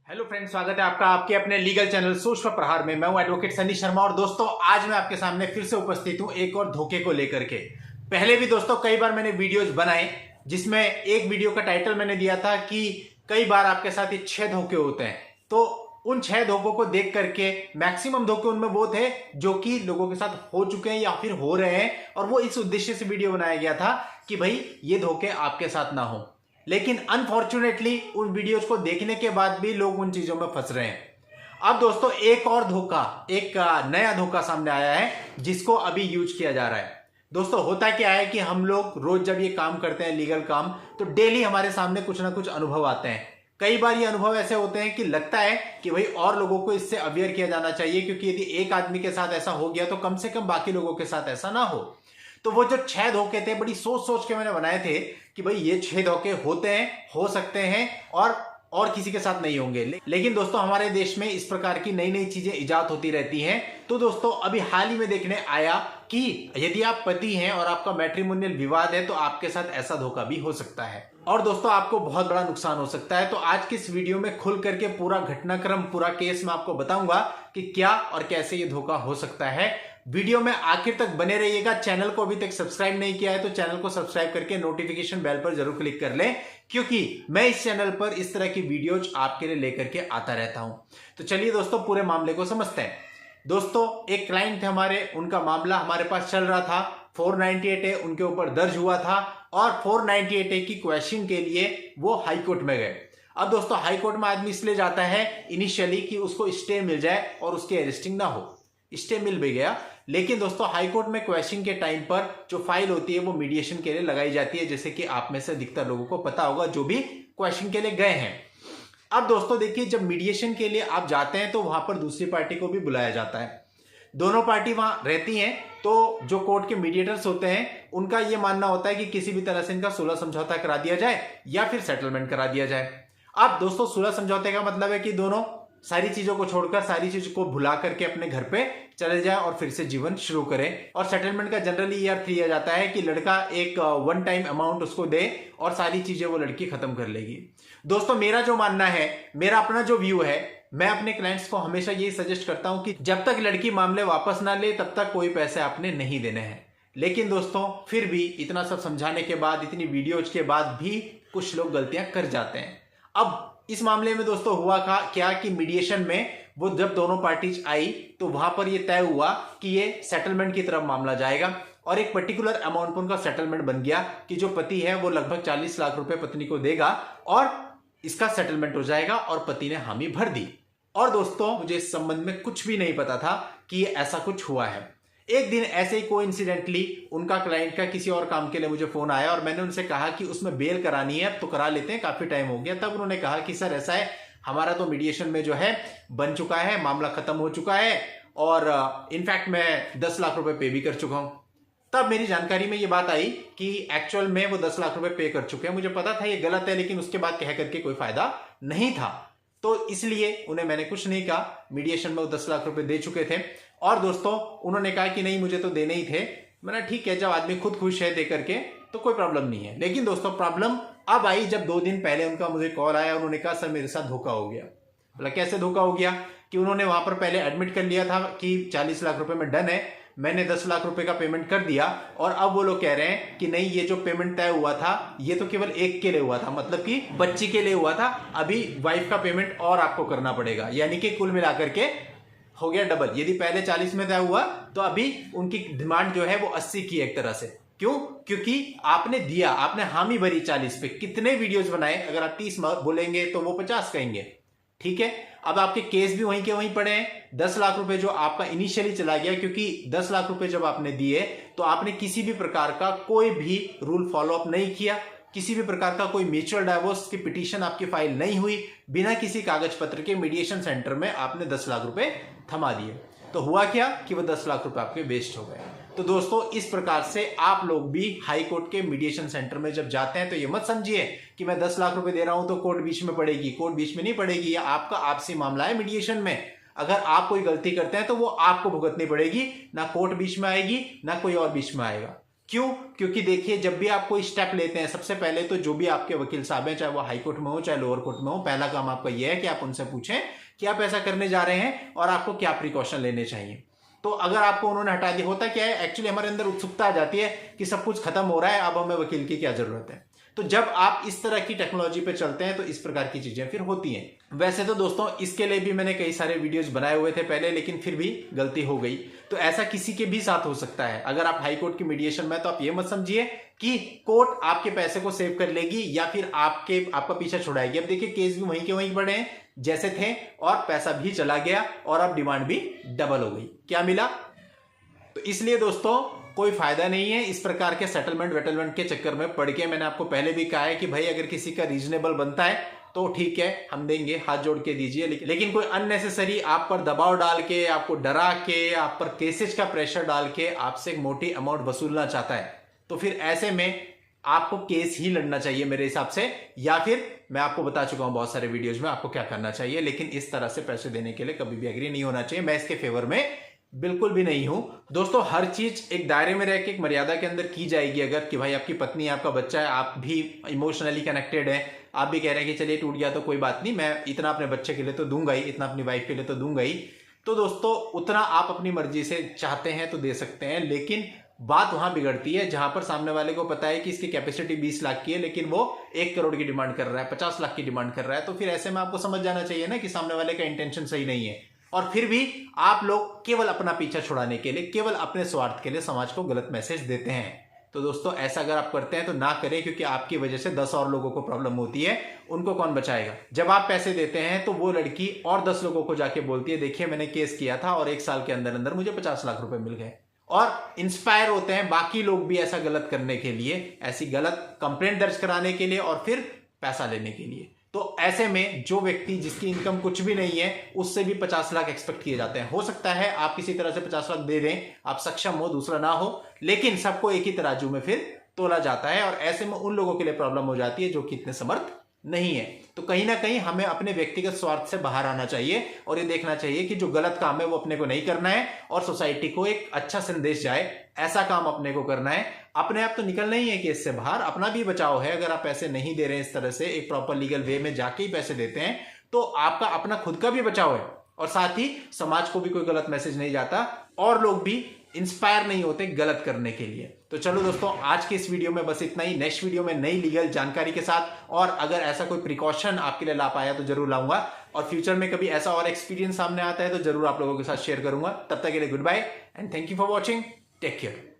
Hello friends, स्वागत है आपका आपके अपने लीगल चैनल सूक्ष्म प्रहार में। मैं हूं एडवोकेट सनी शर्मा और दोस्तों आज मैं आपके सामने फिर से उपस्थित हूं एक और धोखे को लेकर के। पहले भी दोस्तों कई बार मैंने वीडियोज बनाए जिसमें एक वीडियो का टाइटल मैंने दिया था कि कई बार आपके साथ ये 6 धोखे होते हैं। तो उन 6 धोखों को देख करके मैक्सिमम धोखे उनमें वो थे जो कि लोगों के साथ हो चुके हैं या फिर हो रहे हैं, और वो इस उद्देश्य से वीडियो बनाया गया था कि भाई ये धोखे आपके साथ ना हो। लेकिन अनफॉर्चुनेटली उन वीडियोज को देखने के बाद भी लोग उन चीजों में फंस रहे हैं। अब दोस्तों एक और धोखा, एक नया धोखा सामने आया है जिसको अभी यूज किया जा रहा है। दोस्तों होता क्या है कि हम लोग रोज जब ये काम करते हैं लीगल काम, तो डेली हमारे सामने कुछ ना कुछ अनुभव आते हैं। कई बार ये अनुभव ऐसे होते हैं कि लगता है कि भाई और लोगों को इससे अवेयर किया जाना चाहिए, क्योंकि यदि एक आदमी के साथ ऐसा हो गया तो कम से कम बाकी लोगों के साथ ऐसा ना हो। तो वो जो 6 धोखे थे बड़ी सोच सोच के मैंने बनाए थे कि भाई ये 6 धोखे होते हैं, हो सकते हैं और किसी के साथ नहीं होंगे। लेकिन दोस्तों हमारे देश में इस प्रकार की नई नई चीजें इजाद होती रहती हैं। तो दोस्तों अभी हाल ही में देखने आया कि यदि आप पति हैं और आपका मैट्रिमोनियल विवाद है तो आपके साथ ऐसा धोखा भी हो सकता है और दोस्तों आपको बहुत बड़ा नुकसान हो सकता है। तो आज की इस वीडियो में खुल करके पूरा घटनाक्रम, पूरा केस मैं आपको बताऊंगा कि क्या और कैसे ये धोखा हो सकता है। वीडियो में आखिर तक बने रहिएगा। चैनल को अभी तक सब्सक्राइब नहीं किया है तो चैनल को सब्सक्राइब करके नोटिफिकेशन बेल पर जरूर क्लिक कर लें, क्योंकि मैं इस चैनल पर इस तरह की वीडियोज आपके लिए लेकर के आता रहता हूं। तो चलिए दोस्तों पूरे मामले को समझते हैं। दोस्तों एक क्लाइंट थे हमारे, उनका मामला हमारे पास चल रहा था। 498A उनके ऊपर दर्ज हुआ था और 498A की क्वेश्चन के लिए वो हाई कोर्ट में गए। अब दोस्तों हाई कोर्ट में आदमी इसलिए जाता है इनिशियली कि उसको स्टे मिल जाए और उसकी अरेस्टिंग ना हो। स्टे मिल भी गया, लेकिन दोस्तों हाई कोर्ट में क्वेश्चन के टाइम पर जो फाइल होती है वो मीडिएशन के लिए लगाई जाती है, जैसे कि आप में से अधिकतर लोगों को पता होगा जो भी क्वेश्चन के लिए गए हैं। अब दोस्तों देखिए, जब मीडिएशन के लिए आप जाते हैं तो वहां पर दूसरी पार्टी को भी बुलाया जाता है। दोनों पार्टी वहां रहती हैं, तो जो कोर्ट के मीडिएटर्स होते हैं उनका यह मानना होता है कि किसी भी तरह से इनका सुलह समझौता करा दिया जाए या फिर सेटलमेंट करा दिया जाए। अब दोस्तों सुलह समझौते का मतलब है कि दोनों सारी चीजों को छोड़कर, सारी चीजों को भुला करके अपने घर पे चले जाए और फिर से जीवन शुरू करें। और सेटलमेंट का जनरली ये अर्थ लिया जाता है कि लड़का एक वन टाइम अमाउंट उसको दे और सारी चीजें वो लड़की खत्म कर लेगी। दोस्तों मेरा जो मानना है, मेरा अपना जो व्यू है, मैं अपने क्लाइंट्स को हमेशा यही सजेस्ट करता हूं कि जब तक लड़की मामले वापस ना ले तब तक कोई पैसे आपने नहीं देने हैं। लेकिन दोस्तों फिर भी इतना सब समझाने के बाद, इतनी वीडियोज के बाद भी कुछ लोग गलतियां कर जाते हैं। अब इस मामले में दोस्तों हुआ क्या कि मीडिएशन में वो जब दोनों पार्टीज आई तो वहां पर ये तय हुआ कि ये सेटलमेंट की तरफ मामला जाएगा और एक पर्टिकुलर अमाउंट पर उनका सेटलमेंट बन गया कि जो पति है वो लगभग 40 लाख रुपए पत्नी को देगा और इसका सेटलमेंट हो जाएगा, और पति ने हामी भर दी। और दोस्तों मुझे इस संबंध में कुछ भी नहीं पता था कि ऐसा कुछ हुआ है। एक दिन ऐसे ही कोइंसिडेंटली उनका क्लाइंट का किसी और काम के लिए मुझे फोन आया और मैंने उनसे कहा कि उसमें बेल करानी है तो करा लेते हैं, काफी टाइम हो गया। तब उन्होंने कहा कि सर ऐसा है, हमारा तो मीडिएशन में जो है बन चुका है, मामला खत्म हो चुका है और इनफैक्ट मैं 10 लाख रुपए पे भी कर चुका हूं। तब मेरी जानकारी में ये बात आई कि एक्चुअल में वो 10 लाख रुपए पे कर चुके हैं। मुझे पता था ये गलत है, लेकिन उसके बाद कह करके कोई फायदा नहीं था, तो इसलिए उन्हें मैंने कुछ नहीं कहा। मीडिएशन में वो 10 लाख रुपए दे चुके थे और दोस्तों उन्होंने कहा कि नहीं मुझे तो देने ही थे। मैंने ठीक है, जब आदमी खुद खुश है दे करके तो कोई प्रॉब्लम नहीं है। लेकिन दोस्तों प्रॉब्लम अब आई जब 2 दिन पहले उनका मुझे कॉल आया। उन्होंने कहा सर मेरे साथ धोखा हो गया। बोला कैसे धोखा हो गया? कि उन्होंने वहां पर पहले एडमिट कर लिया था कि 40 लाख रुपए में डन है, मैंने 10 लाख रुपए का पेमेंट कर दिया और अब वो लोग कह रहे हैं कि नहीं ये जो पेमेंट तय हुआ था ये तो केवल एक के लिए हुआ था, मतलब कि बच्ची के लिए हुआ था, अभी वाइफ का पेमेंट और आपको करना पड़ेगा, यानी कि कुल मिलाकर के हो गया डबल। यदि पहले 40 में तय हुआ तो अभी उनकी डिमांड जो है वो 80 की एक तरह से। क्यों? क्योंकि आपने दिया, आपने हामी भरी 40 पे। कितने वीडियोज बनाए, अगर आप 30 बोलेंगे तो वो 50 कहेंगे, ठीक है। अब आपके केस भी वहीं के वहीं पड़े हैं। 10 लाख रुपए जो आपका इनिशियली चला गया, क्योंकि 10 लाख रुपए जब आपने दिए तो आपने किसी भी प्रकार का कोई भी रूल फॉलो अप नहीं किया, किसी भी प्रकार का कोई म्यूचुअल डाइवोर्स की पिटीशन आपकी फाइल नहीं हुई, बिना किसी कागज पत्र के मीडिएशन सेंटर में आपने 10 लाख रुपए थमा दिए। तो हुआ क्या कि वो 10 लाख रुपए आपके वेस्ट हो गए। तो दोस्तों इस प्रकार से आप लोग भी हाई कोर्ट के मीडिएशन सेंटर में जब जाते हैं तो ये मत समझिए कि मैं 10 लाख रुपए दे रहा हूं तो कोर्ट बीच में पड़ेगी। कोर्ट बीच में नहीं पड़ेगी, यह आपका आपसी मामला है मीडिएशन में। अगर आप कोई गलती करते हैं तो वो आपको भुगतनी पड़ेगी, ना कोर्ट बीच में आएगी ना कोई और बीच में आएगा। क्यों? क्योंकि देखिए, जब भी आप कोई स्टेप लेते हैं, सबसे पहले तो जो भी आपके वकील साहब हैं, चाहे वो हाई कोर्ट में हो चाहे लोअर कोर्ट में हो, पहला काम आपका यह है कि आप उनसे पूछें कि आप ऐसा करने जा रहे हैं और आपको क्या प्रिकॉशन लेने चाहिए। तो अगर आपको उन्होंने हटा दिया, होता क्या है, एक्चुअली हमारे अंदर उत्सुकता आ जाती है कि सब कुछ खत्म हो रहा है, अब हमें वकील की क्या जरूरत है। तो जब आप इस तरह की टेक्नोलॉजी पे चलते हैं तो इस प्रकार की चीजें फिर होती हैं। वैसे तो दोस्तों इसके लिए भी मैंने कई सारे वीडियोस बनाए हुए थे पहले, लेकिन फिर भी गलती हो गई। तो ऐसा किसी के भी साथ हो सकता है। अगर आप हाई कोर्ट की मीडिएशन में, तो आप ये मत समझिए कि कोर्ट आपके पैसे को सेव कर लेगी या फिर आपका पीछा छुड़ाएगी। अब देखिए, केस भी वहीं के वहीं पड़े हैं जैसे थे, और पैसा भी चला गया और अब डिमांड भी डबल हो गई। क्या मिला? तो इसलिए दोस्तों कोई फायदा नहीं है इस प्रकार के सेटलमेंट वेटलमेंट के चक्कर में पड़ के। मैंने आपको पहले भी कहा है कि भाई अगर किसी का रीजनेबल बनता है तो ठीक है, हम देंगे, हाथ जोड़ के दीजिए, लेकिन कोई अननेसेसरी आप पर दबाव डाल के, आपको डरा के, आप पर केसेज का प्रेशर डाल के आपसे एक मोटी अमाउंट वसूलना चाहता है, तो फिर ऐसे में आपको केस ही लड़ना चाहिए मेरे हिसाब से। या फिर मैं आपको बता चुका हूं बहुत सारे वीडियोज में आपको क्या करना चाहिए, लेकिन इस तरह से पैसे देने के लिए कभी भी एग्री नहीं होना चाहिए। मैं इसके फेवर में बिल्कुल भी नहीं हूं दोस्तों। हर चीज एक दायरे में रह के, एक मर्यादा के अंदर की जाएगी। अगर कि भाई आपकी पत्नी, आपका बच्चा है, आप भी इमोशनली कनेक्टेड है, आप भी कह रहे हैं कि चलिए टूट गया तो कोई बात नहीं, मैं इतना अपने बच्चे के लिए तो दूंगा ही, इतना अपनी वाइफ के लिए तो दूंगा ही, तो दोस्तों उतना आप अपनी मर्जी से चाहते हैं तो दे सकते हैं। लेकिन बात वहां बिगड़ती है जहां पर सामने वाले को पता है कि इसकी कैपेसिटी 20 लाख की है, लेकिन वो 1 करोड़ की डिमांड कर रहा है, 50 लाख की डिमांड कर रहा है। तो फिर ऐसे में आपको समझ जाना चाहिए ना कि सामने वाले का इंटेंशन सही नहीं है, और फिर भी आप लोग केवल अपना पीछा छुड़ाने के लिए, केवल अपने स्वार्थ के लिए समाज को गलत मैसेज देते हैं। तो दोस्तों ऐसा अगर आप करते हैं तो ना करें, क्योंकि आपकी वजह से 10 और लोगों को प्रॉब्लम होती है। उनको कौन बचाएगा? जब आप पैसे देते हैं तो वो लड़की और 10 लोगों को जाके बोलती है, देखिए मैंने केस किया था और 1 साल के अंदर अंदर मुझे 50 लाख रुपए मिल गए, और इंस्पायर होते हैं बाकी लोग भी ऐसा गलत करने के लिए, ऐसी गलत कंप्लेंट दर्ज कराने के लिए और फिर पैसा लेने के लिए। तो ऐसे में जो व्यक्ति जिसकी इनकम कुछ भी नहीं है, उससे भी 50 लाख एक्सपेक्ट किए जाते हैं। हो सकता है आप किसी तरह से 50 लाख दे दें, आप सक्षम हो, दूसरा ना हो, लेकिन सबको एक ही तराजू में फिर तोला जाता है, और ऐसे में उन लोगों के लिए प्रॉब्लम हो जाती है जो कि इतने समर्थ नहीं है। तो कहीं ना कहीं हमें अपने व्यक्तिगत स्वार्थ से बाहर आना चाहिए और ये देखना चाहिए कि जो गलत काम है वो अपने को नहीं करना है, और सोसाइटी को एक अच्छा संदेश जाए, ऐसा काम अपने को करना है। अपने आप तो निकलना ही है कि इससे बाहर अपना भी बचाव है। अगर आप पैसे नहीं दे रहे हैं इस तरह से, एक प्रॉपर लीगल वे में जाके ही पैसे देते हैं, तो आपका अपना खुद का भी बचाव है, और साथ ही समाज को भी कोई गलत मैसेज नहीं जाता, और लोग भी इंस्पायर नहीं होते गलत करने के लिए। तो चलो दोस्तों, आज के इस वीडियो में बस इतना ही। नेक्स्ट वीडियो में नई लीगल जानकारी के साथ, और अगर ऐसा कोई प्रिकॉशन आपके लिए ला पाया तो जरूर लाऊंगा, और फ्यूचर में कभी ऐसा और एक्सपीरियंस सामने आता है तो जरूर आप लोगों के साथ शेयर करूंगा। तब तक के लिए goodbye and thank you for watching. Take care.